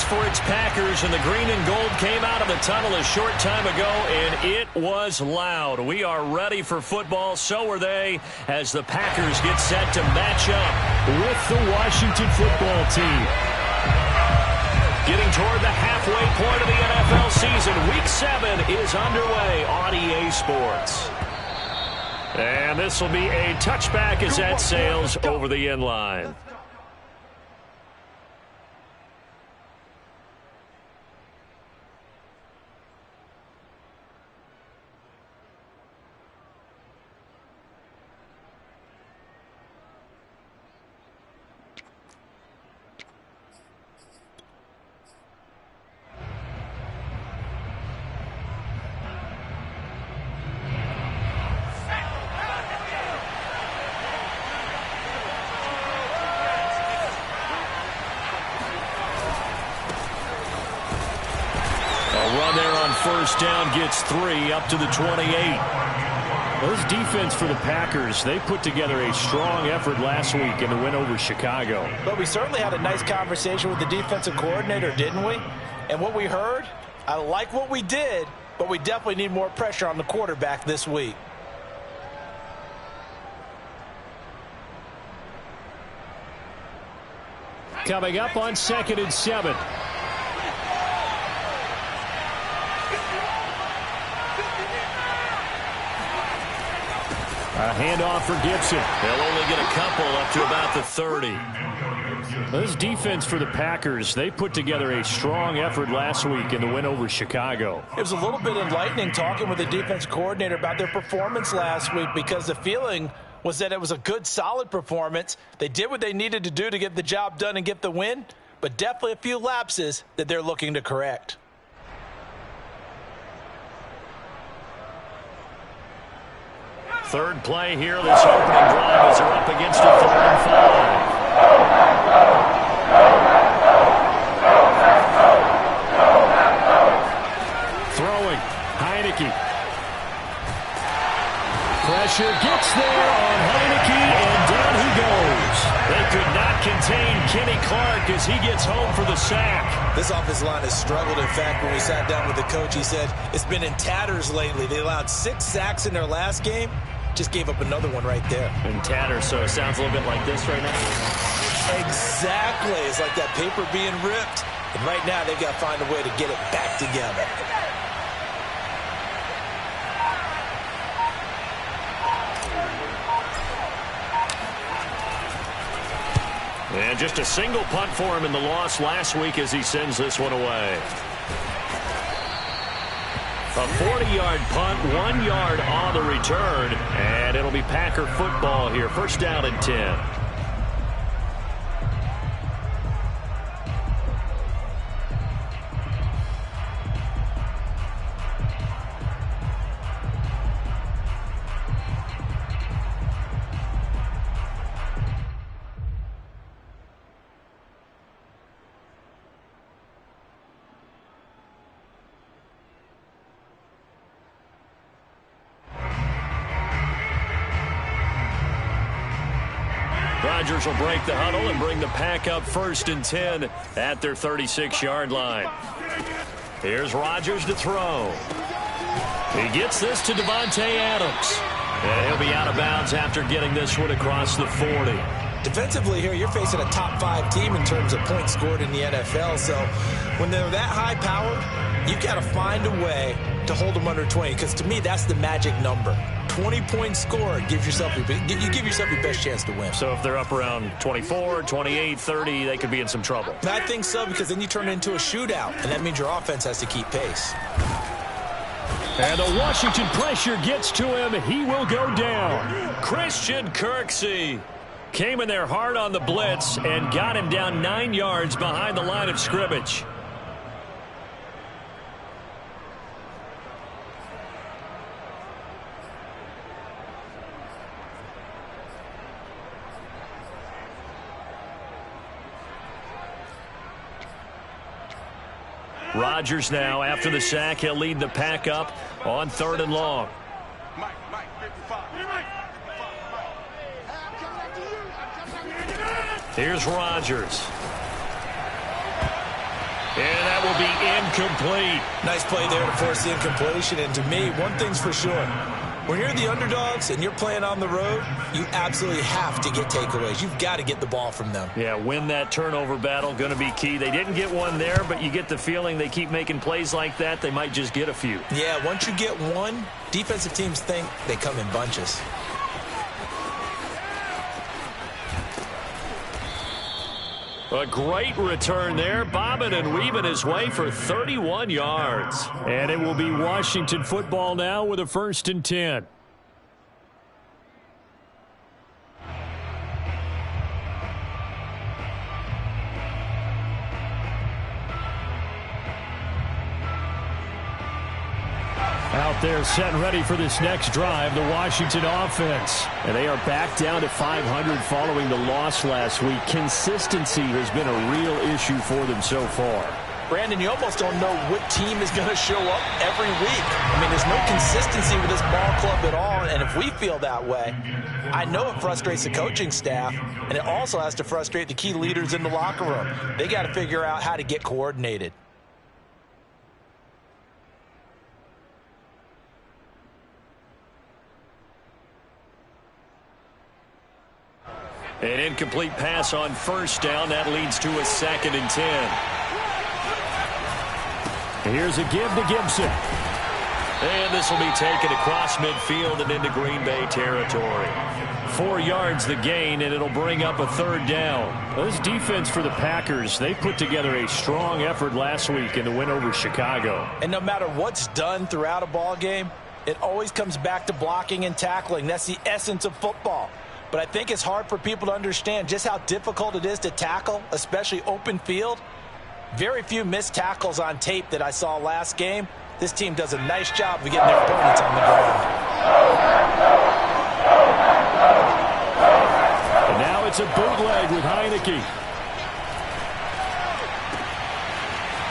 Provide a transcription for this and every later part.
loss for its Packers, and the green and gold came out of the tunnel a short time ago, and it was loud. We are ready for football. So are they, as the Packers get set to match up with the Washington football team. Getting toward the halfway point of the NFL season, Week 7 is underway on EA Sports. And this will be a touchback as that sails over the end line. First down gets 3 up to the 28. Those defense for the Packers, they put together a strong effort last week in the win over Chicago. But we certainly had a nice conversation with the defensive coordinator, didn't we? And what we heard, I like what we did, but we definitely need more pressure on the quarterback this week. Coming up on 2nd and 7. A handoff for Gibson. They'll only get a couple up to about the 30. This defense for the Packers, they put together a strong effort last week in the win over Chicago. It was a little bit enlightening talking with the defense coordinator about their performance last week, because the feeling was that it was a good, solid performance. They did what they needed to do to get the job done and get the win, but definitely a few lapses that they're looking to correct. Third play here, this opening drive as they're up against a 3rd and 5. Throwing, Heineke. Pressure gets there on Heineke, and down he goes. They could not contain Kenny Clark as he gets home for the sack. This offensive line has struggled. In fact, when we sat down with the coach, he said it's been in tatters lately. They allowed 6 sacks in their last game. Just gave up another one right there. In tatters, so it sounds a little bit like this right now. Exactly. It's like that paper being ripped. And right now, they've got to find a way to get it back together. And just a single punt for him in the loss last week as he sends this one away. A 40-yard punt, 1 yard on the return, and it'll be Packer football here. First down and 10. Rodgers will break the huddle and bring the Pack up 1st and 10 at their 36-yard line. Here's Rodgers to throw. He gets this to Davante Adams. And he'll be out of bounds after getting this one across the 40. Defensively here, you're facing a top 5 team in terms of points scored in the NFL. So when they're that high-powered, you've got to find a way to hold them under 20. Because to me, that's the magic number. 20 points scored gives yourself you give yourself your best chance to win. So if they're up around 24, 28, 30, they could be in some trouble. I think so, because then you turn it into a shootout, and that means your offense has to keep pace. And the Washington pressure gets to him. He will go down. Christian Kirksey came in there hard on the blitz and got him down 9 yards behind the line of scrimmage. Rodgers now, after the sack, he'll lead the Pack up on 3rd and long. Here's Rodgers. that will be incomplete. Nice play there to force the incompletion. And to me, one thing's for sure. When you're the underdogs and you're playing on the road, you absolutely have to get takeaways. You've got to get the ball from them. Yeah, win that turnover battle, going to be key. They didn't get one there, but you get the feeling they keep making plays like that, they might just get a few. Yeah, once you get one, defensive teams think they come in bunches. A great return there, bobbing and weaving his way for 31 yards. And it will be Washington football now with a 1st and 10. Out there set and ready for this next drive, the Washington offense. And they are back down to 500 following the loss last week. Consistency has been a real issue for them so far. Brandon, you almost don't know what team is going to show up every week. I mean, there's no consistency with this ball club at all, and if we feel that way, I know it frustrates the coaching staff, and it also has to frustrate the key leaders in the locker room. They got to figure out how to get coordinated. An incomplete pass on 1st down. That leads to a 2nd and 10. Here's a give to Gibson. And this will be taken across midfield and into Green Bay territory. 4 yards the gain, and it'll bring up a 3rd down. This defense for the Packers, they put together a strong effort last week in the win over Chicago. And no matter what's done throughout a ball game, it always comes back to blocking and tackling. That's the essence of football. But I think it's hard for people to understand just how difficult it is to tackle, especially open field. Very few missed tackles on tape that I saw last game. This team does a nice job of getting their opponents on the ground. And now it's a bootleg with Heineke.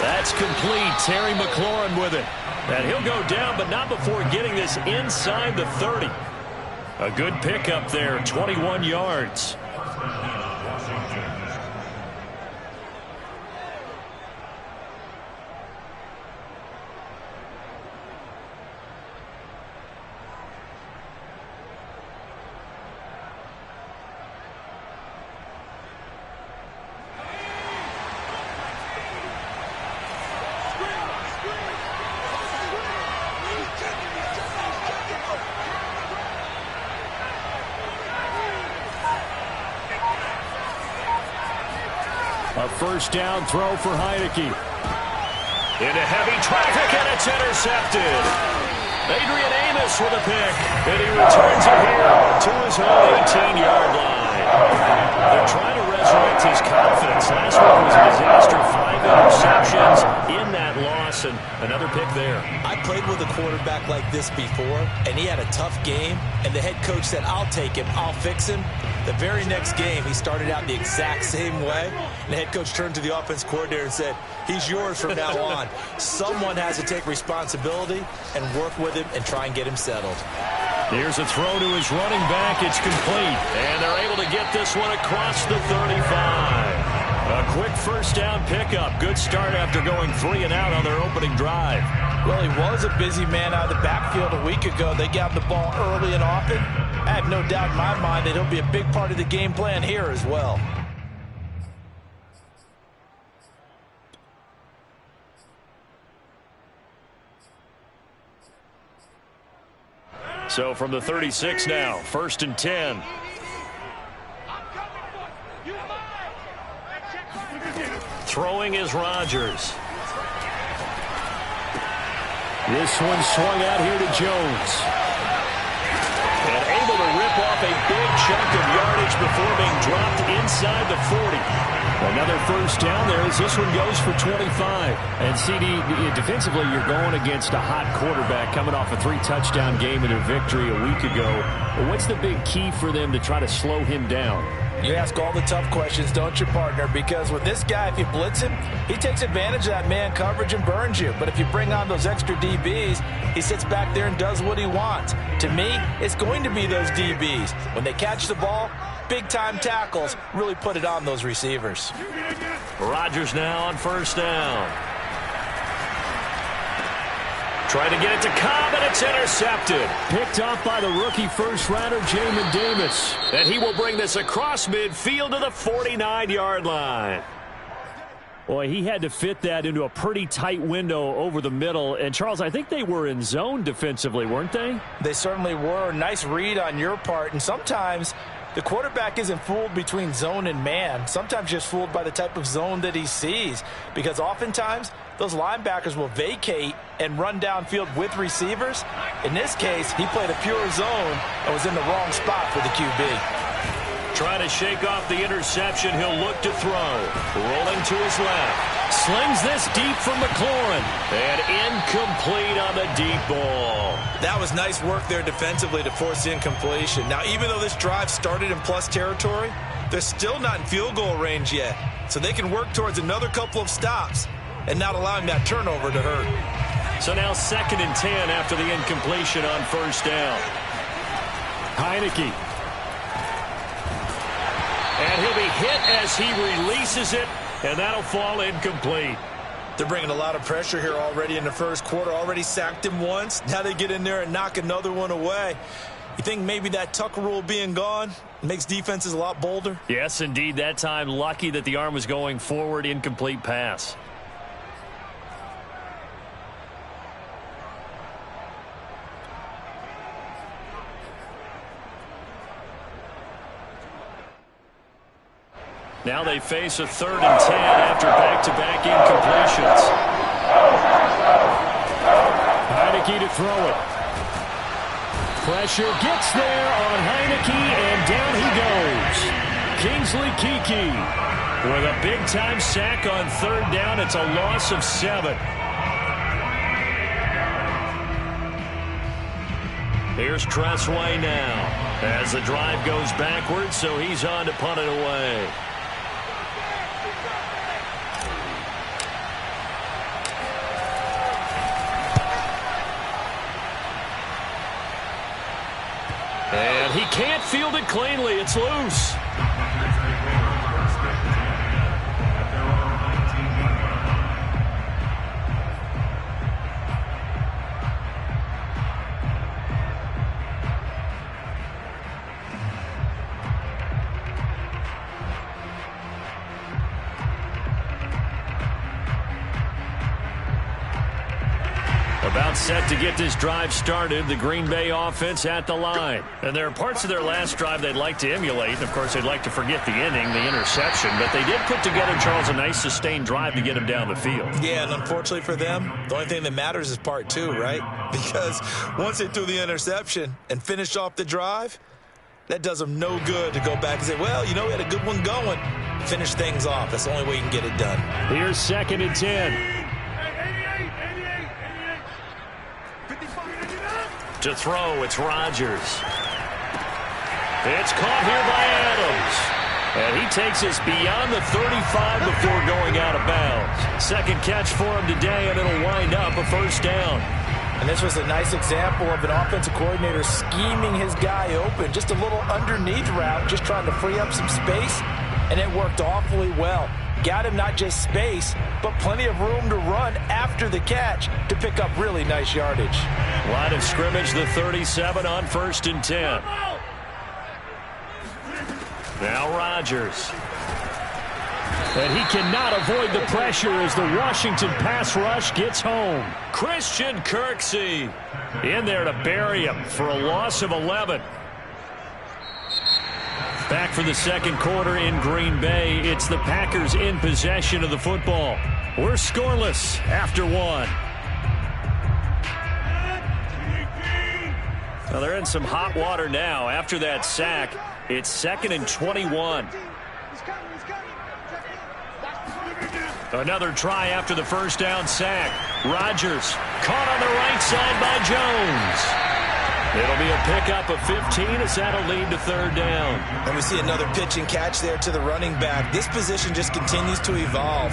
That's complete. Terry McLaurin with it. And he'll go down, but not before getting this inside the 30. A good pickup there, 21 yards. A 1st down throw for Heineke. Into heavy traffic, and it's intercepted. Adrian Amos with a pick, and he returns it here to his own 18-yard line. They're trying to resurrect his confidence. Last week was a disaster. 5 interceptions in that loss, and another pick there. I played with a quarterback like this before, and he had a tough game, and the head coach said, I'll take him, I'll fix him. The very next game, he started out the exact same way. And the head coach turned to the offense coordinator and said, he's yours from now on. Someone has to take responsibility and work with him and try and get him settled. Here's a throw to his running back. It's complete. And they're able to get this one across the 35. A quick 1st down pickup. Good start after going 3 and out on their opening drive. Well, he was a busy man out of the backfield a week ago. They got the ball early and often. I have no doubt in my mind that he'll be a big part of the game plan here as well. So from the 36 now, 1st and 10. Throwing is Rodgers. This one swung out here to Jones. And able to rip off a big chunk of yardage before being dropped inside the 40. Another 1st down there as this one goes for 25. And CD, defensively, you're going against a hot quarterback coming off a 3-touchdown game in their victory a week ago. What's the big key for them to try to slow him down? You ask all the tough questions, don't you, partner? Because with this guy, if you blitz him, he takes advantage of that man coverage and burns you. But if you bring on those extra DBs, he sits back there and does what he wants. To me, it's going to be those DBs. When they catch the ball, big-time tackles really put it on those receivers. Rodgers now on 1st down. Trying to get it to Cobb, and it's intercepted. Picked off by the rookie first-rounder, Jamin Davis. And he will bring this across midfield to the 49-yard line. Boy, he had to fit that into a pretty tight window over the middle. And, Charles, I think they were in zone defensively, weren't they? They certainly were. Nice read on your part. And sometimes the quarterback isn't fooled between zone and man. Sometimes just fooled by the type of zone that he sees. Because oftentimes those linebackers will vacate and run downfield with receivers. In this case, he played a pure zone and was in the wrong spot for the QB. Trying to shake off the interception. He'll look to throw. Rolling to his left. Slings this deep from McLaurin. And incomplete on the deep ball. That was nice work there defensively to force the incompletion. Now, even though this drive started in plus territory, they're still not in field goal range yet. So they can work towards another couple of stops and not allowing that turnover to hurt. So now 2nd and 10 after the incompletion on first down. Heineke. And he'll be hit as he releases it, and that'll fall incomplete. They're bringing a lot of pressure here already in the first quarter. Already sacked him once. Now they get in there and knock another one away. You think maybe that Tucker rule being gone makes defenses a lot bolder? Yes, indeed. That time, lucky that the arm was going forward. Incomplete pass. Now they face a 3rd and 10 after back-to-back incompletions. Heineke to throw it. Pressure gets there on Heineke, and down he goes. Kingsley Keke with a big-time sack on 3rd down. It's a loss of 7. Here's Tressway now as the drive goes backwards, so he's on to punt it away. And he can't field it cleanly. It's loose. About set to get this drive started. The Green Bay offense at the line. And there are parts of their last drive they'd like to emulate. And, of course, they'd like to forget the inning, the interception. But they did put together, Charles, a nice sustained drive to get him down the field. Yeah, and unfortunately for them, the only thing that matters is part 2, right? Because once they threw the interception and finished off the drive, that does them no good to go back and say, well, you know, we had a good one going. Finish things off. That's the only way you can get it done. Here's 2nd and 10. To throw, it's Rodgers. It's caught here by Adams. And he takes us beyond the 35 before going out of bounds. Second catch for him today, and it'll wind up a 1st down. And this was a nice example of an offensive coordinator scheming his guy open. Just a little underneath route, just trying to free up some space, and it worked awfully well. Got him not just space, but plenty of room to run after the catch to pick up really nice yardage. Line of scrimmage, the 37 on 1st and 10. Now Rodgers. And he cannot avoid the pressure as the Washington pass rush gets home. Christian Kirksey in there to bury him for a loss of 11. Back for the 2nd quarter in Green Bay. It's the Packers in possession of the football. We're scoreless after 1. Well, they're in some hot water now. After that sack, it's 2nd and 21. Another try after the 1st down sack. Rodgers caught on the right side by Jones. It'll be a pickup of 15 as that'll lead to 3rd down. And we see another pitch and catch there to the running back. This position just continues to evolve.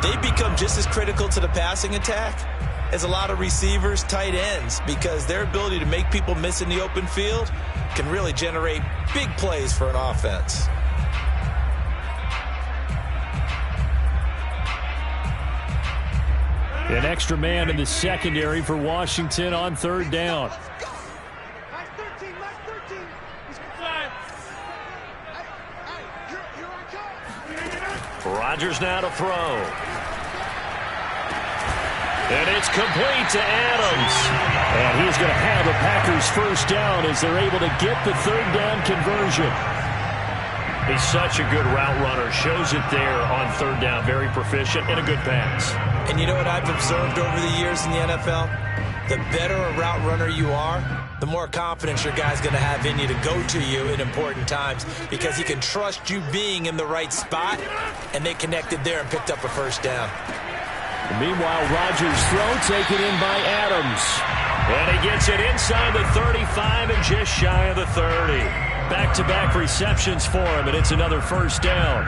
They become just as critical to the passing attack as a lot of receivers, tight ends, because their ability to make people miss in the open field can really generate big plays for an offense. An extra man in the secondary for Washington on third down. Rodgers now to throw. And it's complete to Adams. And he's going to have a Packers first down as they're able to get the third down conversion. He's such a good route runner. Shows it there on third down. Very proficient and a good pass. And you know what I've observed over the years in the NFL? The better a route runner you are, the more confidence your guy's going to have in you to go to you in important times because he can trust you being in the right spot, and they connected there and picked up a first down. Meanwhile, Rodgers' throw taken in by Adams. And he gets it inside the 35 and just shy of the 30. Back-to-back receptions for him, and it's another first down.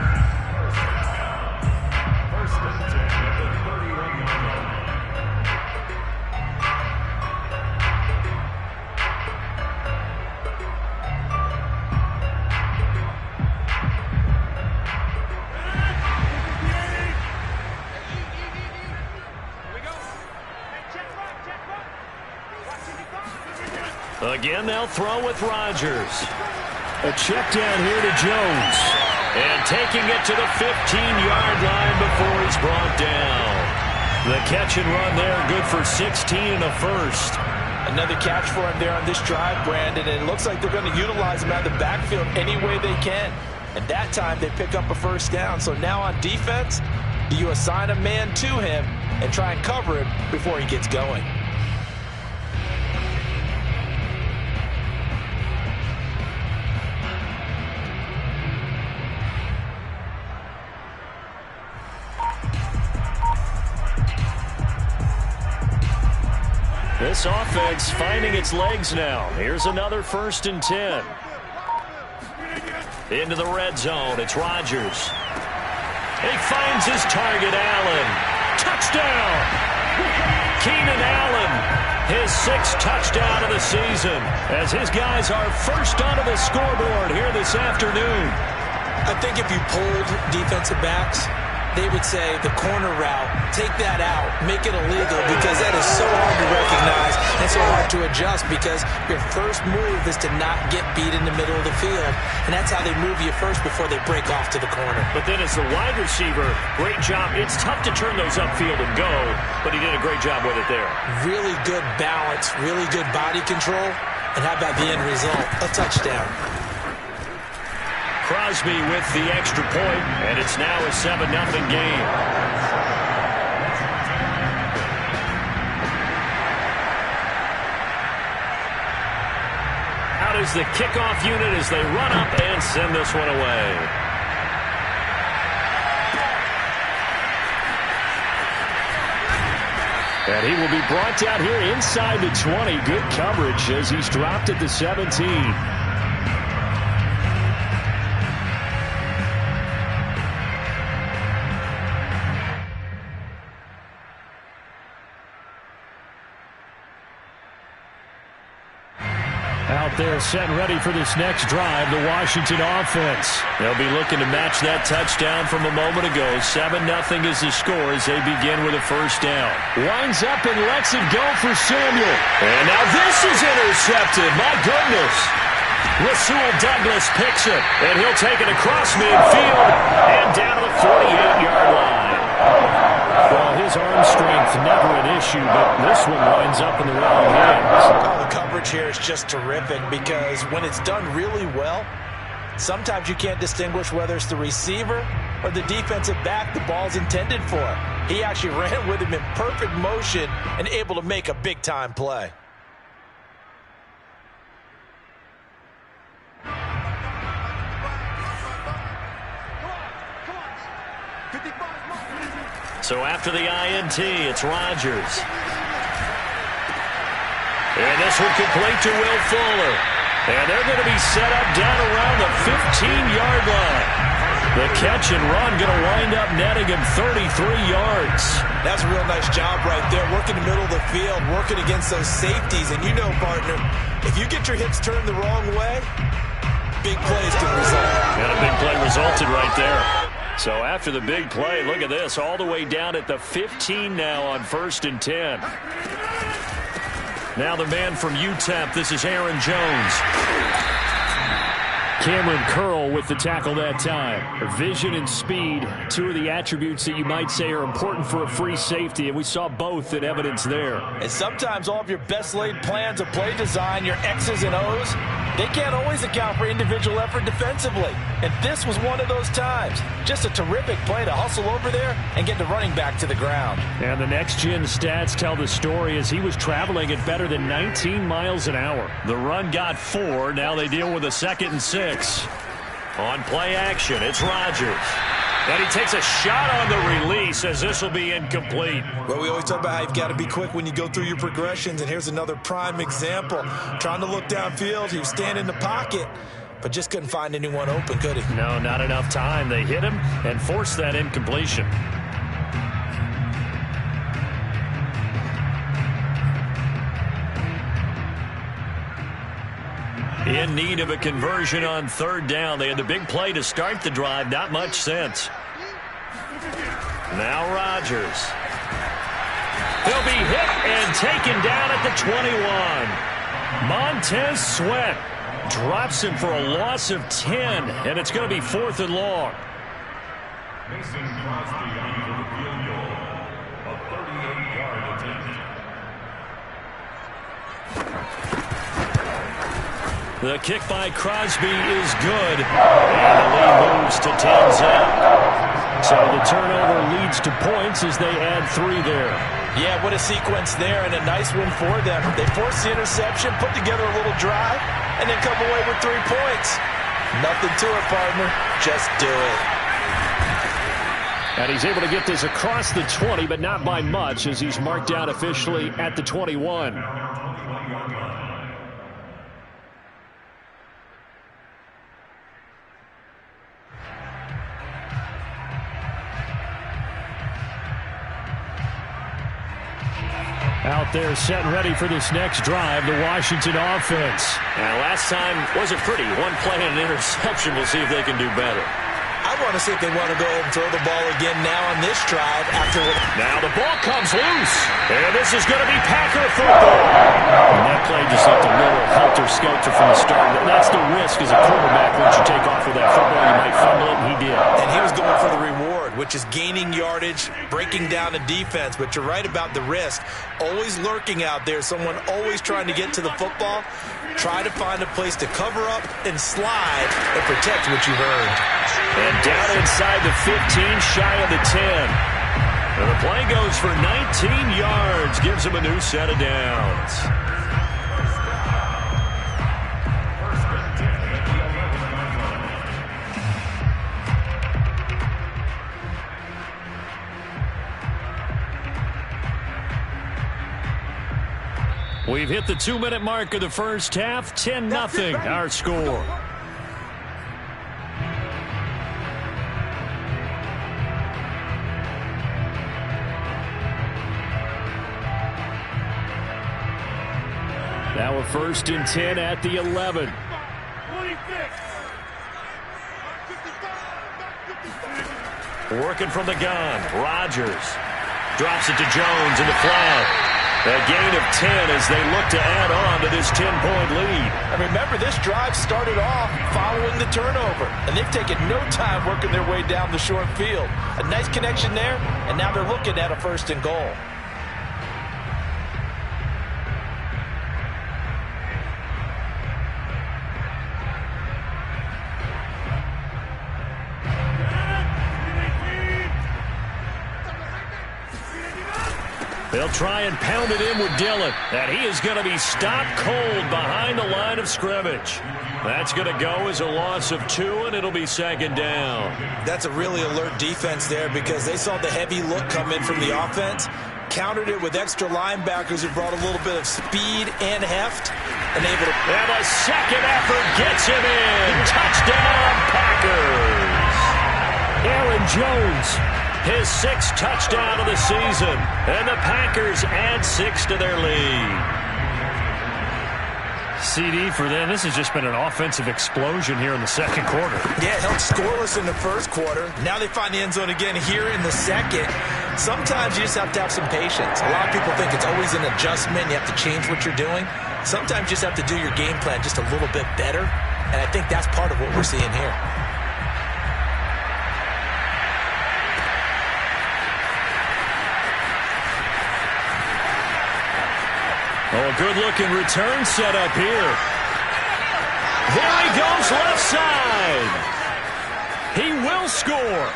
Again, they'll throw with Rodgers. A check down here to Jones. And taking it to the 15-yard line before he's brought down. The catch and run there, good for 16 and a first. Another catch for him there on this drive, Brandon, and it looks like they're going to utilize him out of the backfield any way they can. And that time they pick up a first down. So now on defense, you assign a man to him and try and cover him before he gets going. This offense finding its legs now. Here's another 1st and 10. Into the red zone. It's Rodgers. He finds his target, Allen. Touchdown! Keenan Allen, his 6th touchdown of the season, as his guys are first onto the scoreboard here this afternoon. I think if you polled defensive backs, they would say the corner route, take that out, make it illegal, because that is so hard to recognize and so hard to adjust, because your first move is to not get beat in the middle of the field, and that's how they move you first before they break off to the corner. But then as the wide receiver, great job. It's tough to turn those upfield and go, but he did a great job with it there. Really good balance, really good body control, and how about the end result? A touchdown. Crosby with the extra point, and it's now a 7-0 game. Out is the kickoff unit as they run up and send this one away. And he will be brought down here inside the 20. Good coverage as he's dropped at the 17. Out there set and ready for this next drive, the Washington offense. They'll be looking to match that touchdown from a moment ago. 7-0 is the score as they begin with a first down. Winds up and lets it go for Samuel. And now this is intercepted. My goodness. Rasul Douglas picks it, and he'll take it across midfield and down to the 48-yard line. Well, his arm strength never an issue, but this one winds up in the wrong hands. Oh, the coverage here is just terrific because when it's done really well, sometimes you can't distinguish whether it's the receiver or the defensive back the ball's intended for. He actually ran with him in perfect motion and able to make a big-time play. So after the INT, it's Rodgers. And this one complete to Will Fuller. And they're going to be set up down around the 15-yard line. The catch and run going to wind up netting him 33 yards. That's a real nice job right there, working the middle of the field, working against those safeties. And you know, partner, if you get your hips turned the wrong way, big plays can result. And a big play resulted right there. So after the big play, look at this, all the way down at the 15 now on 1st and 10. Now the man from UTEP, this is Aaron Jones. Cameron Curl with the tackle that time. Vision and speed, two of the attributes that you might say are important for a free safety, and we saw both in evidence there. And sometimes all of your best laid plans of play design, your X's and O's, they can't always account for individual effort defensively. And this was one of those times. Just a terrific play to hustle over there and get the running back to the ground. And the next-gen stats tell the story as he was traveling at better than 19 miles an hour. The run got 4. Now they deal with a 2nd and 6. On play action, it's Rodgers. And he takes a shot on the release as this will be incomplete. Well, we always talk about how you've got to be quick when you go through your progressions, and here's another prime example. Trying to look downfield, he was standing in the pocket, but just couldn't find anyone open, could he? No, not enough time. They hit him and forced that incompletion. In need of a conversion on 3rd down. They had the big play to start the drive. Not much sense. Now Rodgers. He'll be hit and taken down at the 21. Montez Sweat drops him for a loss of 10, and it's going to be 4th and long. Mason Crosby on the field goal. A 38-yard attempt. The kick by Crosby is good, and the lead moves to 10-0. So the turnover leads to points as they add 3 there. Yeah, what a sequence there, and a nice win for them. They force the interception, put together a little drive, and then come away with 3 points. Nothing to it, partner. Just do it. And he's able to get this across the 20, but not by much, as he's marked down officially at the 21. Out there set and ready for this next drive, the Washington offense. Now, last time wasn't pretty. One play and an interception. We'll see if they can do better. I want to see if they want to go ahead and throw the ball again now on this drive after. Now the ball comes loose, and this is going to be Packer football. And that play just looked a little helter-skelter from the start. But that's the risk as a quarterback. Once you take off with that football, you might fumble it, and he did. And he was going for the reward, which is gaining yardage, breaking down a defense. But you're right about the risk. Always lurking out there, someone always trying to get to the football. Try to find a place to cover up and slide and protect what you've earned. And down inside the 15, shy of the 10. And the play goes for 19 yards, gives him a new set of downs. We've hit the 2-minute mark of the first half. 10-0 our score. Now a 1st and 10 at the 11. Working from the gun. Rodgers drops it to Jones in the flat. A gain of 10 as they look to add on to this 10-point lead. And remember, this drive started off following the turnover, and they've taken no time working their way down the short field. A nice connection there, and now they're looking at a 1st and goal. They'll try and pound it in with Dillon. And he is going to be stopped cold behind the line of scrimmage. That's going to go as a loss of 2, and it'll be 2nd down. That's a really alert defense there because they saw the heavy look come in from the offense, countered it with extra linebackers who brought a little bit of speed and heft, and able to... And a second effort gets him in. Touchdown, Packers. Aaron Jones, his 6th touchdown of the season, and the Packers add 6 to their lead. CD for them. This has just been an offensive explosion here in the second quarter. Yeah, held scoreless in the first quarter. Now they find the end zone again here in the second. Sometimes you just have to have some patience. A lot of people think it's always an adjustment. You have to change what you're doing. Sometimes you just have to do your game plan just a little bit better. And I think that's part of what we're seeing here. Oh, a good-looking return set up here. There he goes, left side. He will score.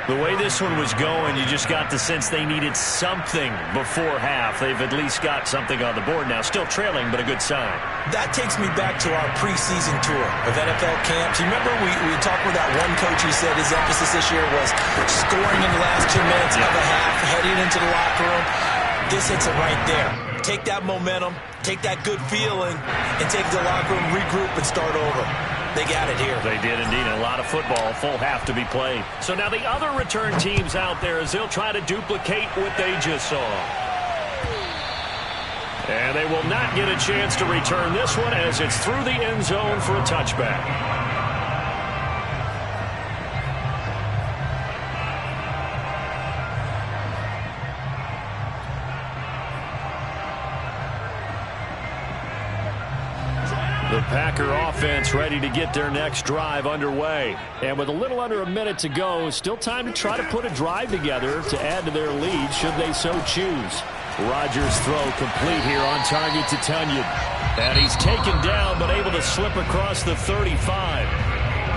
The way this one was going, you just got the sense they needed something before half. They've at least got something on the board now. Still trailing, but a good sign. That takes me back to our preseason tour of NFL camps. You remember we talked with that one coach who said his emphasis this year was scoring in the last 2 minutes of a half, heading into the locker room. This hits it right there. Take that momentum, take that good feeling, and take the locker room, regroup, and start over. They got it here. They did indeed. A lot of football, full half to be played. So now the other return teams out there as they'll try to duplicate what they just saw. And they will not get a chance to return this one as it's through the end zone for a touchback. The Packer offense ready to get their next drive underway. And with a little under a minute to go, still time to try to put a drive together to add to their lead should they so choose. Rodgers' throw complete here on target to Tunyon. And he's taken down but able to slip across the 35.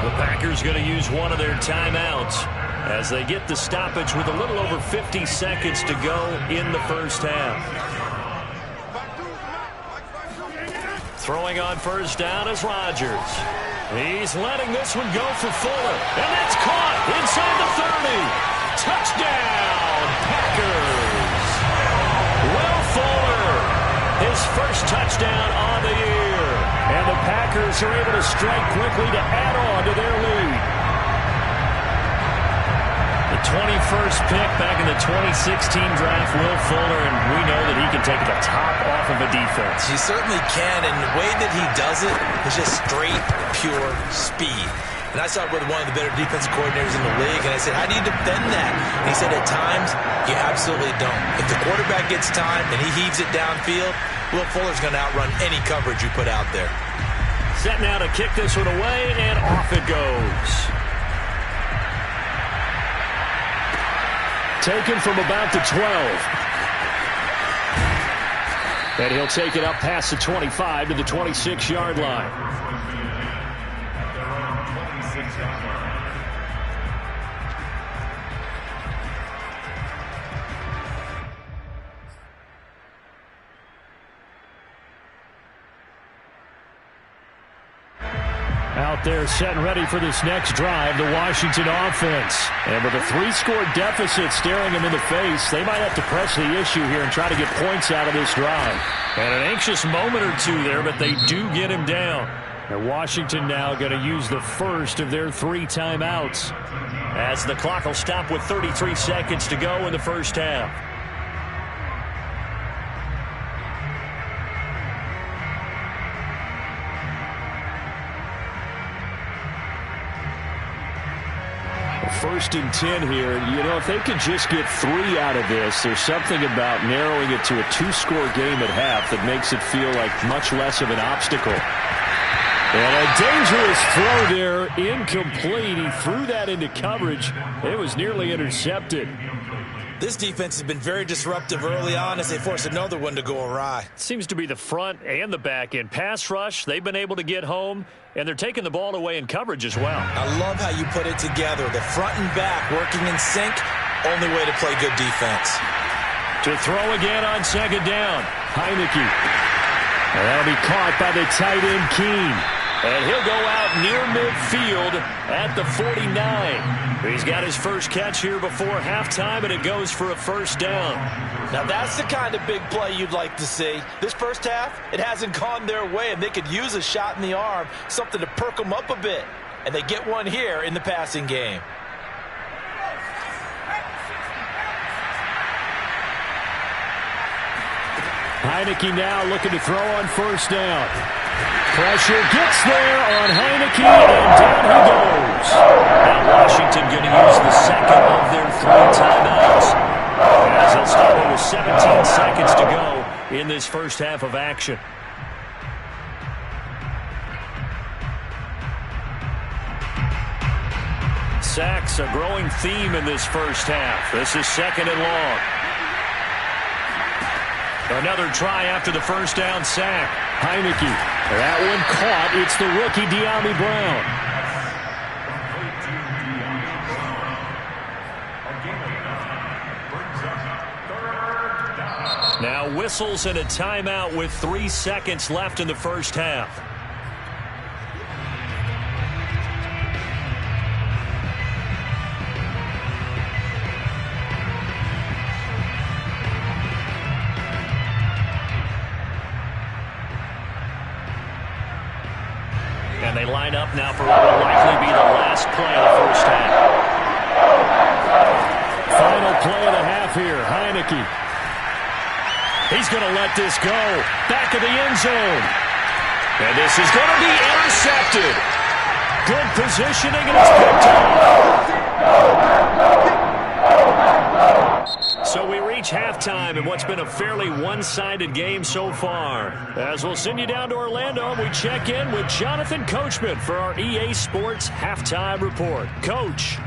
The Packers going to use one of their timeouts as they get the stoppage with a little over 50 seconds to go in the first half. Throwing on first down is Rodgers. He's letting this one go for Fuller. And that's caught inside the 30. Touchdown, Packers. Will Fuller, his first touchdown on the year. And the Packers are able to strike quickly to add on to their lead. The 21st pick back in the 2016 draft, Will Fuller, and we know that he can take the top off of a defense. He certainly can, and the way that he does it is just straight, pure speed. And I started with one of the better defensive coordinators in the league, and I said, how do you defend that? And he said, at times, you absolutely don't. If the quarterback gets time and he heaves it downfield, Will Fuller's going to outrun any coverage you put out there. Set now to kick this one away, and off it goes. Taken from about the 12. And he'll take it up past the 25 to the 26-yard line. Out there set and ready for this next drive, the Washington offense. And with a 3-score deficit staring them in the face, they might have to press the issue here and try to get points out of this drive. And an anxious moment or two there, but they do get him down. And Washington now going to use the first of their 3 timeouts, as the clock will stop with 33 seconds to go in the first half. First and 10 here. You know, if they could just get 3 out of this, there's something about narrowing it to a 2-score game at half that makes it feel like much less of an obstacle. And a dangerous throw there, incomplete. He threw that into coverage. It was nearly intercepted. This defense has been very disruptive early on as they force another one to go awry. Seems to be the front and the back end. Pass rush, they've been able to get home, and they're taking the ball away in coverage as well. I love how you put it together. The front and back working in sync, only way to play good defense. To throw again on second down, Heineke. And that'll be caught by the tight end, Keene. And he'll go out near midfield at the 49. He's got his first catch here before halftime, and it goes for a first down. Now that's the kind of big play you'd like to see. This first half, it hasn't gone their way, and they could use a shot in the arm, something to perk them up a bit. And they get one here in the passing game. Heineke now looking to throw on first down. Pressure gets there on Heineke, and down he goes. Now Washington going to use the second of their 3 timeouts, as they'll start with 17 seconds to go in this first half of action. Sacks a growing theme in this first half. This is 2nd and long. Another try after the first down sack. Heineke. That one caught. It's the rookie De'Ami Brown. Now whistles and a timeout with 3 seconds left in the first half. And they line up now for what will likely be the last play of the first half. Final play of the half here. Heineke. He's going to let this go. Back of the end zone. And this is going to be intercepted. Good positioning, and it's picked up. So we reach halftime in what's been a fairly one-sided game so far. As we'll send you down to Orlando, we check in with Jonathan Coachman for our EA Sports Halftime Report. Coach.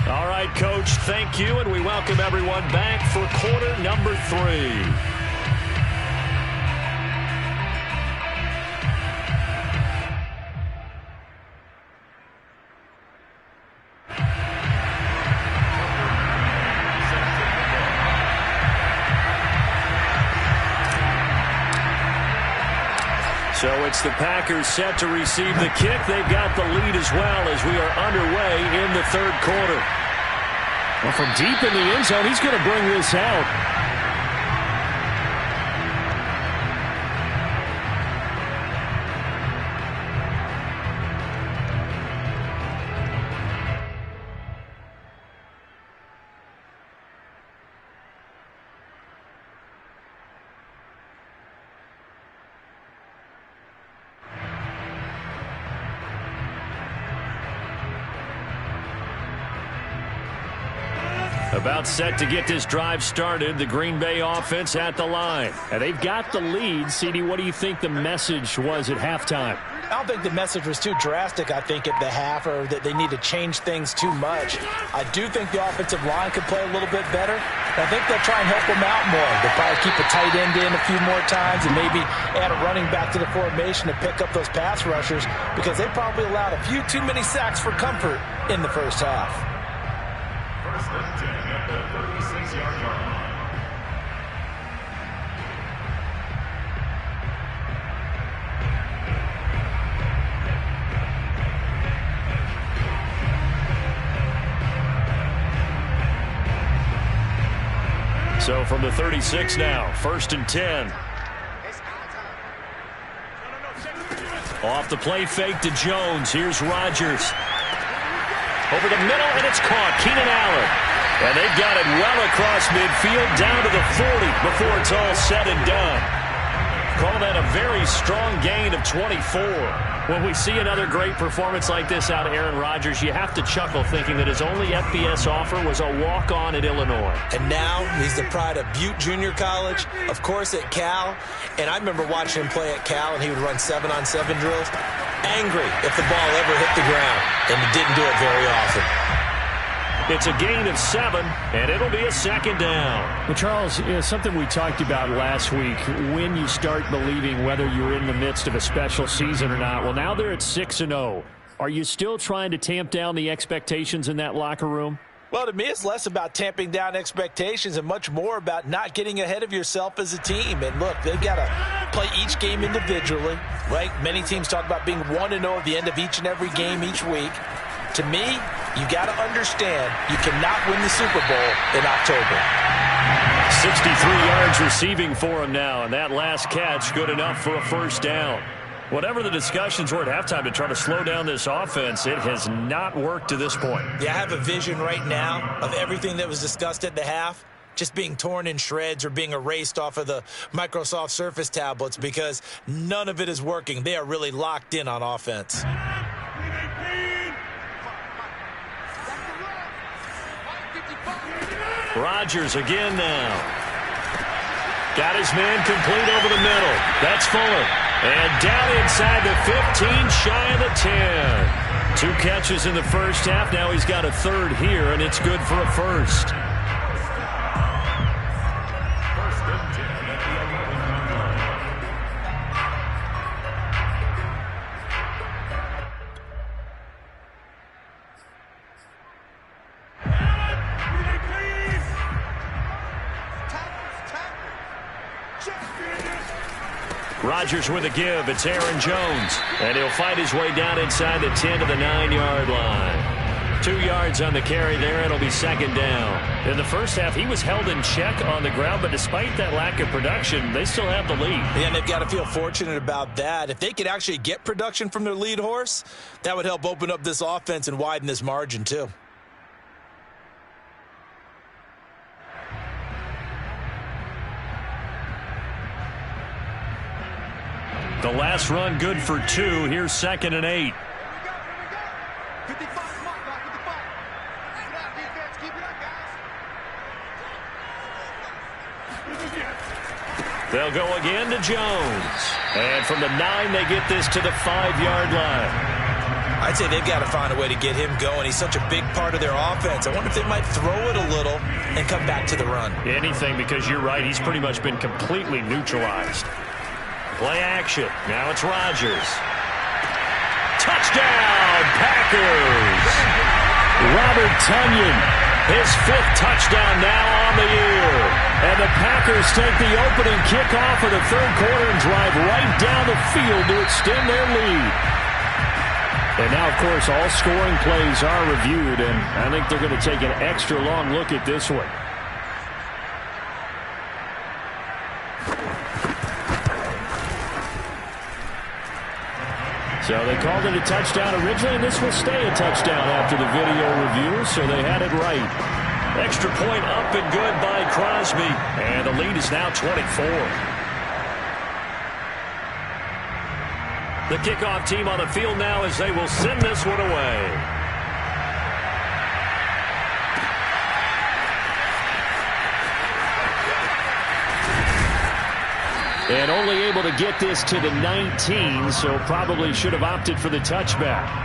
All right, Coach, thank you, and we welcome everyone back for quarter number 3. So it's the Packers set to receive the kick. They've got the lead as well as we are underway in the 3rd quarter. Well, from deep in the end zone, he's going to bring this out. About set to get this drive started, the Green Bay offense at the line. And they've got the lead. CD, what do you think the message was at halftime? I don't think the message was too drastic, I think, at the half, or that they need to change things too much. I do think the offensive line could play a little bit better. I think they'll try and help them out more. They'll probably keep a tight end in a few more times and maybe add a running back to the formation to pick up those pass rushers, because they probably allowed a few too many sacks for comfort in the first half. First and 10 at the 36-yard line. So from the 36 now, 1st and 10. Off the play fake to Jones. Here's Rodgers. Over the middle, and it's caught. Keenan Allen. And they've got it well across midfield, down to the 40 before it's all said and done. Call that a very strong gain of 24. When we see another great performance like this out of Aaron Rodgers, you have to chuckle thinking that his only FBS offer was a walk-on at Illinois. And now he's the pride of Butte Junior College, of course at Cal. And I remember watching him play at Cal, and he would run 7-on-7 drills. Angry if the ball ever hit the ground, and he didn't do it very often. It's a gain of 7, and it'll be a 2nd down. Well, Charles, something we talked about last week, when you start believing whether you're in the midst of a special season or not. Well, now they're at 6-0. Are you still trying to tamp down the expectations in that locker room? Well, to me, it's less about tamping down expectations and much more about not getting ahead of yourself as a team. And look, they've got to play each game individually, right? Many teams talk about being 1-0 at the end of each and every game each week. To me, you got to understand you cannot win the Super Bowl in October. 63 yards receiving for him now, and that last catch good enough for a first down. Whatever the discussions were at halftime to try to slow down this offense, it has not worked to this point. Yeah, I have a vision right now of everything that was discussed at the half just being torn in shreds or being erased off of the Microsoft Surface tablets because none of it is working. They are really locked in on offense. Rodgers again now. Got his man complete over the middle. That's Fuller. And down inside the 15, shy of the 10. 2 catches in the first half. Now he's got a third here, and it's good for a first. Rodgers with a give. It's Aaron Jones. And he'll fight his way down inside the 10 to the 9-yard line. 2 yards on the carry there. It'll be second down. In the first half, he was held in check on the ground, but despite that lack of production, they still have the lead. Yeah, and they've got to feel fortunate about that. If they could actually get production from their lead horse, that would help open up this offense and widen this margin too. The last run good for 2. Here's 2nd and 8. They'll go again to Jones. And from the 9, they get this to the 5-yard line. I'd say they've got to find a way to get him going. He's such a big part of their offense. I wonder if they might throw it a little and come back to the run. Anything, because you're right. He's pretty much been completely neutralized. Play action. Now it's Rodgers. Touchdown, Packers! Robert Tonyan, his 5th touchdown now on the year. And the Packers take the opening kickoff of the third quarter and drive right down the field to extend their lead. And now, of course, all scoring plays are reviewed, and I think they're going to take an extra long look at this one. So they called it a touchdown originally, and this will stay a touchdown after the video review, so they had it right. Extra point up and good by Crosby, and the lead is now 24. The kickoff team on the field now as they will send this one away. And only able to get this to the 19, so probably should have opted for the touchback.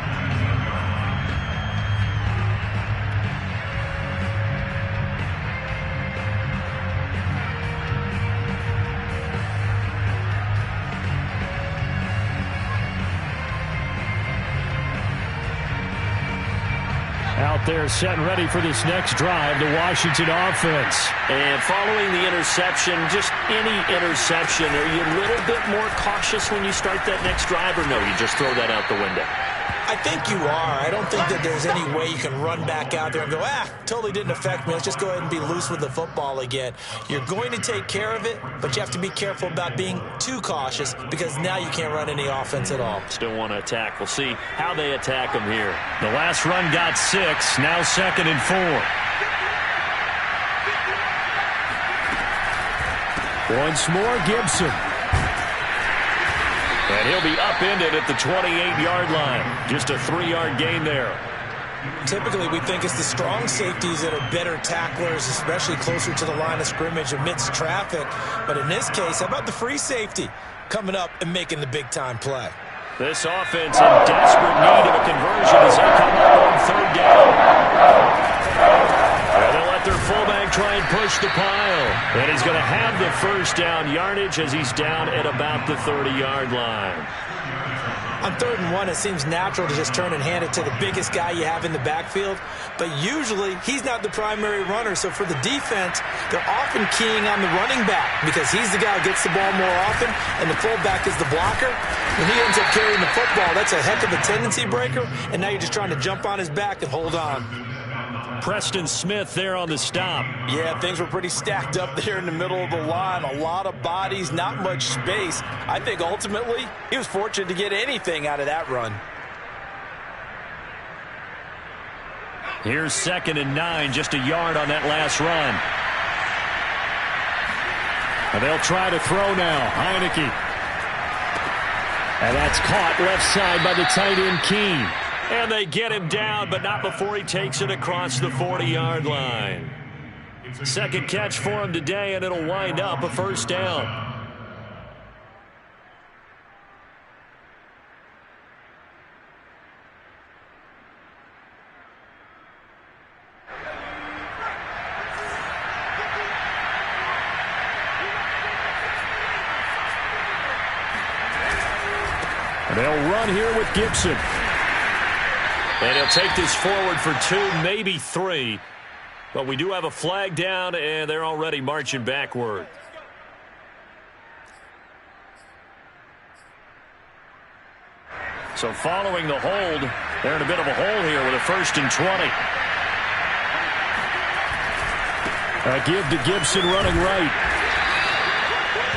Out there set and ready for this next drive, the Washington offense. And following the interception, just any interception, are you a little bit more cautious when you start that next drive, or no, you just throw that out the window? I think you are. I don't think that there's any way you can run back out there and go, totally didn't affect me. Let's just go ahead and be loose with the football again. You're going to take care of it, but you have to be careful about being too cautious because now you can't run any offense at all. Still want to attack. We'll see how they attack them here. The last run got 6, now 2nd and 4. Once more, Gibson. And he'll be upended at the 28-yard line. Just a 3-yard gain there. Typically, we think it's the strong safeties that are better tacklers, especially closer to the line of scrimmage amidst traffic. But in this case, how about the free safety coming up and making the big-time play? This offense in desperate need of a conversion as they come up on 3rd down. And they'll let their fullback try and push the pile. And he's going to have the first down yardage as he's down at about the 30-yard line. On 3rd and 1, it seems natural to just turn and hand it to the biggest guy you have in the backfield. But usually, he's not the primary runner. So for the defense, they're often keying on the running back because he's the guy who gets the ball more often, and the fullback is the blocker. When he ends up carrying the football, that's a heck of a tendency breaker, and now you're just trying to jump on his back and hold on. Preston Smith there on the stop. Yeah, things were pretty stacked up there in the middle of the line. A lot of bodies, not much space. I think ultimately he was fortunate to get anything out of that run. Here's 2nd and 9, just a yard on that last run. And they'll try to throw now. Heineke. And that's caught left side by the tight end Keene. And they get him down, but not before he takes it across the 40-yard line. Second catch for him today, and it'll wind up a first down. They'll run here with Gibson. And he'll take this forward for 2, maybe 3. But we do have a flag down, and they're already marching backward. So following the hold, they're in a bit of a hole here with a 1st and 20. A give to Gibson running right.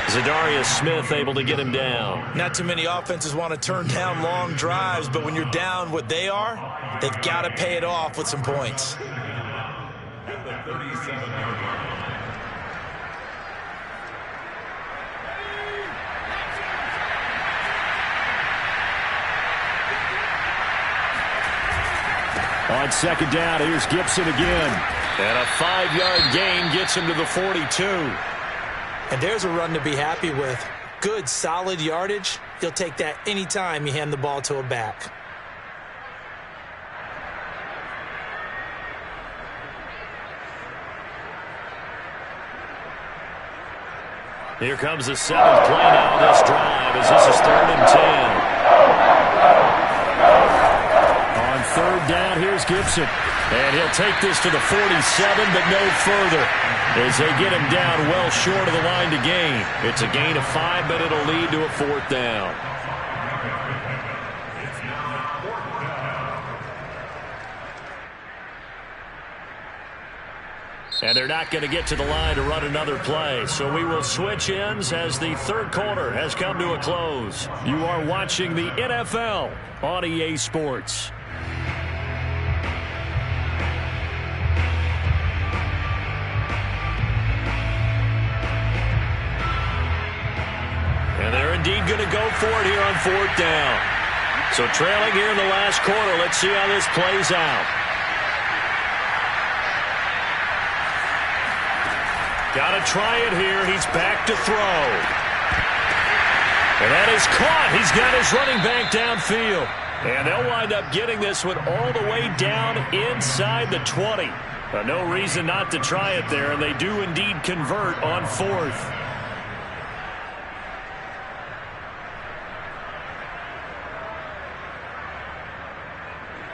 Zadarius Smith able to get him down. Not too many offenses want to turn down long drives, but when you're down what they are, they've got to pay it off with some points. At the 37-yard line. On 2nd down, here's Gibson again. And a 5-yard gain gets him to the 42. And there's a run to be happy with. Good, solid yardage. You'll take that anytime you hand the ball to a back. Here comes the 7th play now of this drive as this is 3rd and 10. On 3rd down, here's Gibson. And he'll take this to the 47, but no further, as they get him down well short of the line to gain. It's a gain of 5, but it'll lead to a 4th down. And they're not going to get to the line to run another play. So we will switch ends as the 3rd quarter has come to a close. You are watching the NFL on EA Sports. And they're indeed going to go for it here on 4th down. So trailing here in the last quarter, let's see how this plays out. Got to try it here. He's back to throw. And that is caught. He's got his running back downfield. And they'll wind up getting this one all the way down inside the 20. No reason not to try it there, and they do indeed convert on 4th.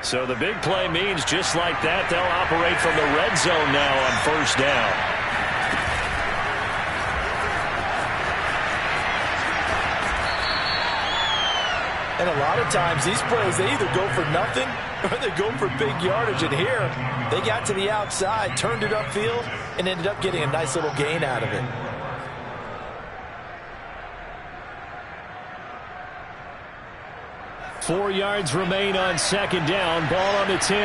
So the big play means just like that, they'll operate from the red zone now on 1st down. And a lot of times these plays, they either go for nothing or they go for big yardage. And here, they got to the outside, turned it upfield, and ended up getting a nice little gain out of it. Four yards remain on 2nd down. Ball on the 10.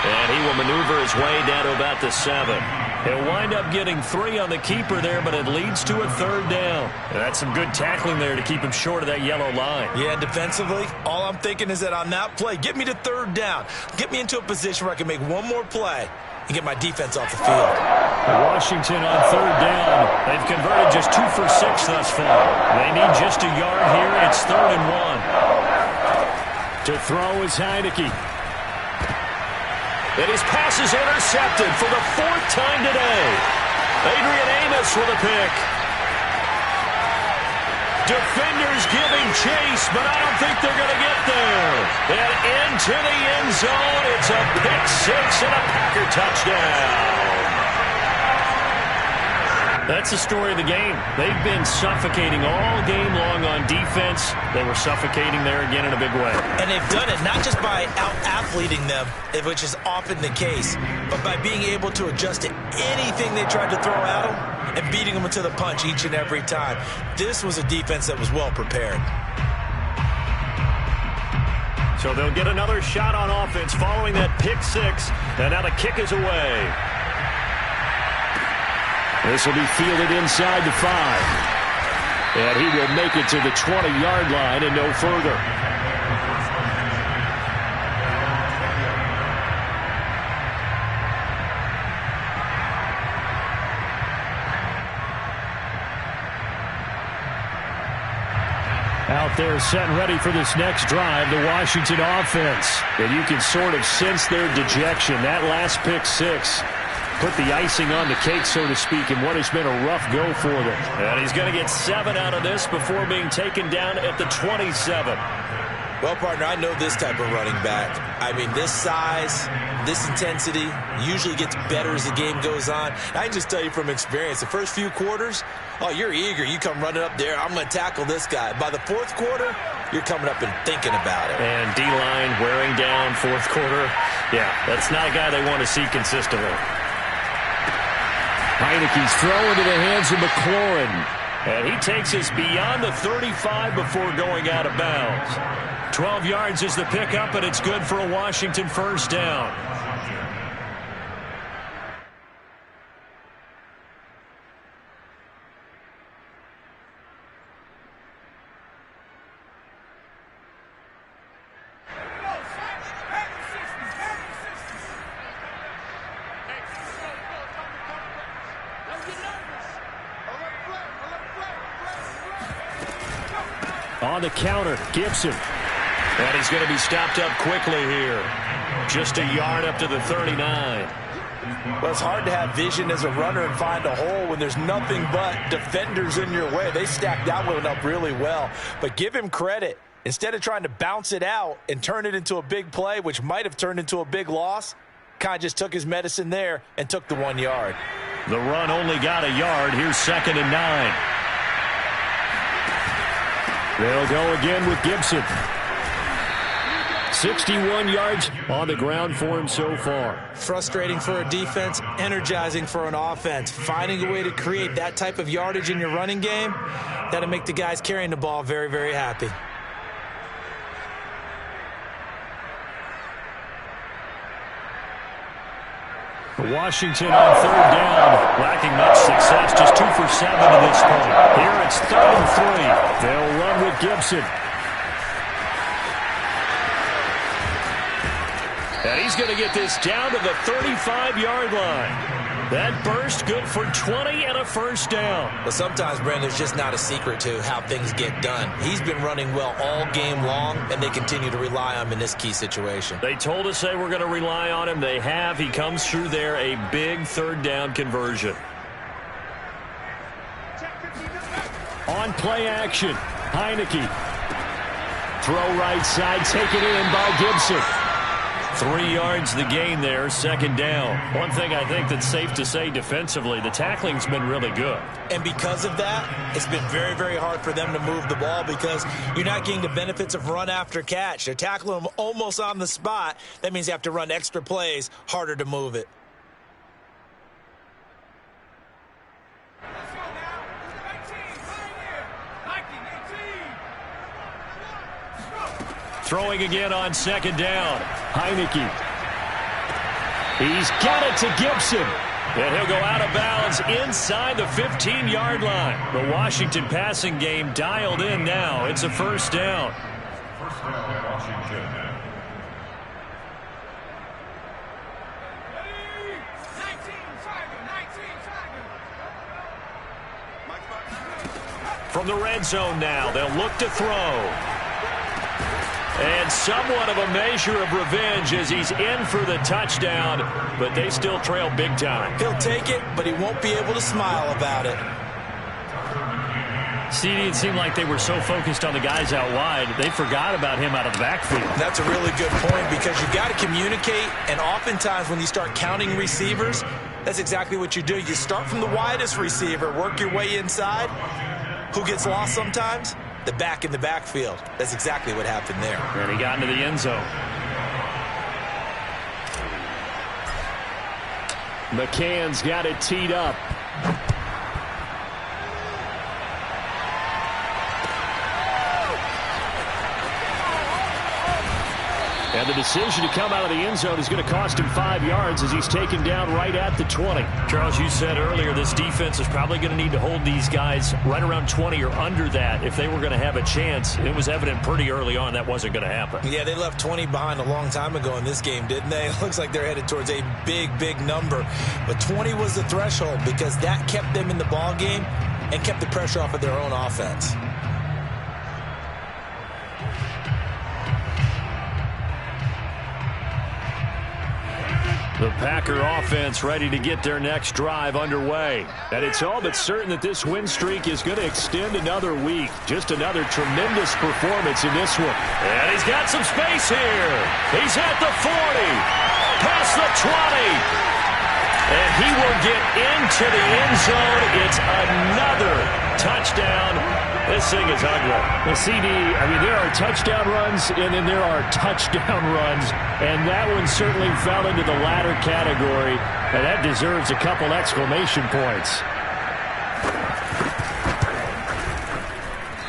And he will maneuver his way down to about the 7. He'll wind up getting 3 on the keeper there, but it leads to a 3rd down. And that's some good tackling there to keep him short of that yellow line. Yeah, defensively, all I'm thinking is that on that play, get me to 3rd down. Get me into a position where I can make one more play and get my defense off the field. Washington on 3rd down. They've converted just 2 for 6 thus far. They need just a yard here. It's 3rd and 1. To throw is Heineke. And his pass is intercepted for the 4th time today. Adrian Amos with a pick. Defenders giving chase, but I don't think they're going to get there. And into the end zone, it's a pick six and a Packer touchdown. That's the story of the game. They've been suffocating all game long on defense. They were suffocating there again in a big way. And they've done it not just by out-athleting them, which is often the case, but by being able to adjust to anything they tried to throw at them and beating them to the punch each and every time. This was a defense that was well prepared. So they'll get another shot on offense following that pick six, and now the kick is away. This will be fielded inside the 5. And he will make it to the 20-yard line and no further. Out there set and ready for this next drive, the Washington offense. And you can sort of sense their dejection. That last pick six put the icing on the cake, so to speak, in what has been a rough go for them. And he's going to get 7 out of this before being taken down at the 27. Well, partner, I know this type of running back. I mean, this size, this intensity usually gets better as the game goes on. I can just tell you from experience, the first few quarters, oh, you're eager. You come running up there, I'm going to tackle this guy. By the fourth quarter, you're coming up and thinking about it. And D-line wearing down fourth quarter. Yeah, that's not a guy they want to see consistently. Heineke's throw into the hands of McLaurin. And he takes us beyond the 35 before going out of bounds. 12 yards is the pickup, and it's good for a Washington first down. On the counter, Gibson. And he's going to be stopped up quickly here. Just a yard up to the 39. Well, it's hard to have vision as a runner and find a hole when there's nothing but defenders in your way. They stacked that one up really well. But give him credit. Instead of trying to bounce it out and turn it into a big play, which might have turned into a big loss, kind of just took his medicine there and took the 1 yard. The run only got a yard. Here's 2nd and 9. They'll go again with Gibson. 61 yards on the ground for him so far. Frustrating for a defense, energizing for an offense. Finding a way to create that type of yardage in your running game, that'll make the guys carrying the ball very, very happy. Washington on 3rd down, lacking much success, just 2 for 7 to this point. Here it's 3rd and 3. They'll run with Gibson. And he's going to get this down to the 35-yard line. That burst good for 20 and a first down. But sometimes, Brandon, there's just not a secret to how things get done. He's been running well all game long, and they continue to rely on him in this key situation. They told us they were going to rely on him. They have. He comes through there, a big 3rd down conversion. On play action, Heineke. Throw right side, taken in by Gibson. 3 yards the gain there, 2nd down. One thing I think that's safe to say defensively, the tackling's been really good. And because of that, it's been very, very hard for them to move the ball because you're not getting the benefits of run after catch. They're tackling them almost on the spot. That means you have to run extra plays, harder to move it. Throwing again on 2nd down. Heineke. He's got it to Gibson. And he'll go out of bounds inside the 15-yard line. The Washington passing game dialed in now. It's a first down. First down, Washington. From the red zone now, they'll look to throw. And somewhat of a measure of revenge as he's in for the touchdown, but they still trail big time. He'll take it, but he won't be able to smile about it. CD, it seemed like they were so focused on the guys out wide, they forgot about him out of the backfield. That's a really good point because you've got to communicate, and oftentimes when you start counting receivers, that's exactly what you do. You start from the widest receiver, work your way inside. Who gets lost sometimes? The back in the backfield. That's exactly what happened there. And he got into the end zone. McCann's got it teed up. And the decision to come out of the end zone is going to cost him 5 yards as he's taken down right at the 20. Charles, you said earlier this defense is probably going to need to hold these guys right around 20 or under that if they were going to have a chance. It was evident pretty early on that wasn't going to happen. Yeah, they left 20 behind a long time ago in this game, didn't they? It looks like they're headed towards a big, big number. But 20 was the threshold because that kept them in the ball game and kept the pressure off of their own offense. The Packer offense ready to get their next drive underway. And it's all but certain that this win streak is going to extend another week. Just another tremendous performance in this one. And he's got some space here. He's at the 40. Past the 20. And he will get into the end zone. It's another touchdown. This thing is ugly. The CD, I mean, there are touchdown runs, and then there are touchdown runs, and that one certainly fell into the latter category, and that deserves a couple exclamation points.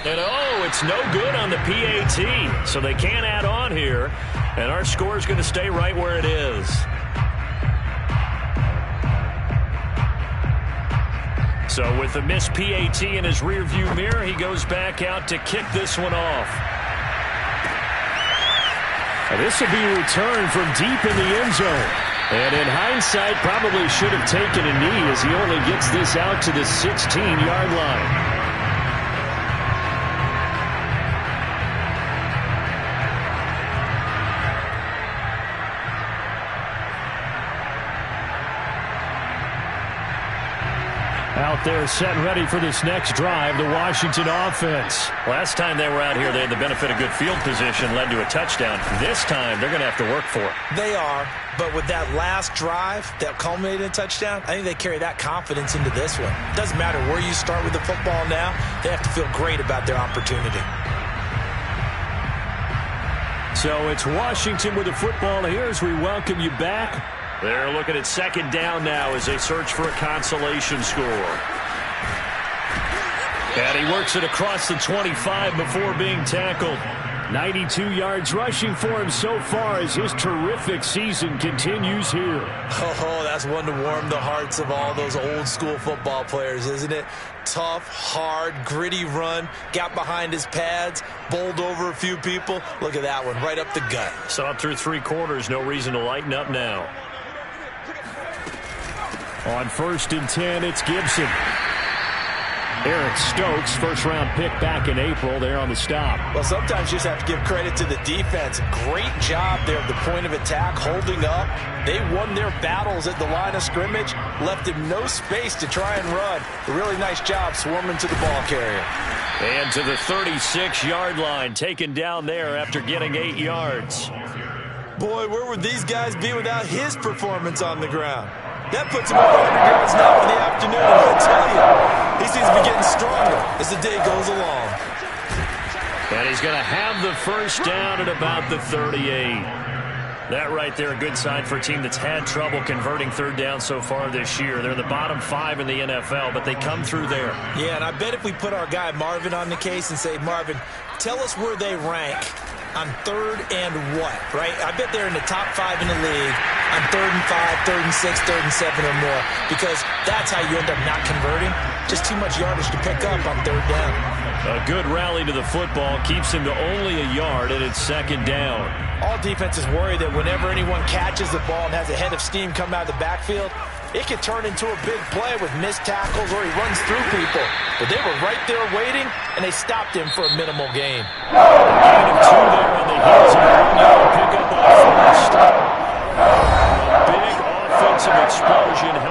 And, oh, it's no good on the PAT, so they can't add on here, and our score is going to stay right where it is. So with the missed PAT in his rearview mirror, he goes back out to kick this one off. And this will be returned from deep in the end zone. And in hindsight, probably should have taken a knee as he only gets this out to the 16-yard line. Out there set and ready for this next drive, the Washington offense. Last time they were out here, they had the benefit of good field position, led to a touchdown. This time, they're going to have to work for it. They are, but with that last drive that culminated in a touchdown, I think they carry that confidence into this one. It doesn't matter where you start with the football now, they have to feel great about their opportunity. So it's Washington with the football here as we welcome you back. They're looking at second down now as they search for a consolation score. And he works it across the 25 before being tackled. 92 yards rushing for him so far as his terrific season continues here. Oh, that's one to warm the hearts of all those old school football players, isn't it? Tough, hard, gritty run, got behind his pads, bowled over a few people. Look at that one, right up the gut. Saw it through 3 quarters, no reason to lighten up now. On 1st and 10, it's Gibson. Eric Stokes, first-round pick back in April, there on the stop. Well, sometimes you just have to give credit to the defense. Great job there at the point of attack, holding up. They won their battles at the line of scrimmage, left him no space to try and run. A really nice job swarming to the ball carrier. And to the 36-yard line, taken down there after getting 8 yards. Boy, where would these guys be without his performance on the ground? That puts him over 100 yards now for the afternoon. And I tell you, he seems to be getting stronger as the day goes along. And he's going to have the first down at about the 38. That right there, a good sign for a team that's had trouble converting third down so far this year. They're the bottom 5 in the NFL, but they come through there. Yeah, and I bet if we put our guy Marvin on the case and say, Marvin, tell us where they rank on 3rd and what, right? I bet they're in the top 5 in the league on 3rd and 5, 3rd and 6, 3rd and 7 or more, because that's how you end up not converting. Just too much yardage to pick up on 3rd down. A good rally to the football keeps him to only a yard, and it's 2nd down. All defenses worry that whenever anyone catches the ball and has a head of steam come out of the backfield, it could turn into a big play with missed tackles or he runs through people. But they were right there waiting, and they stopped him for a minimal gain. A gain of 2 there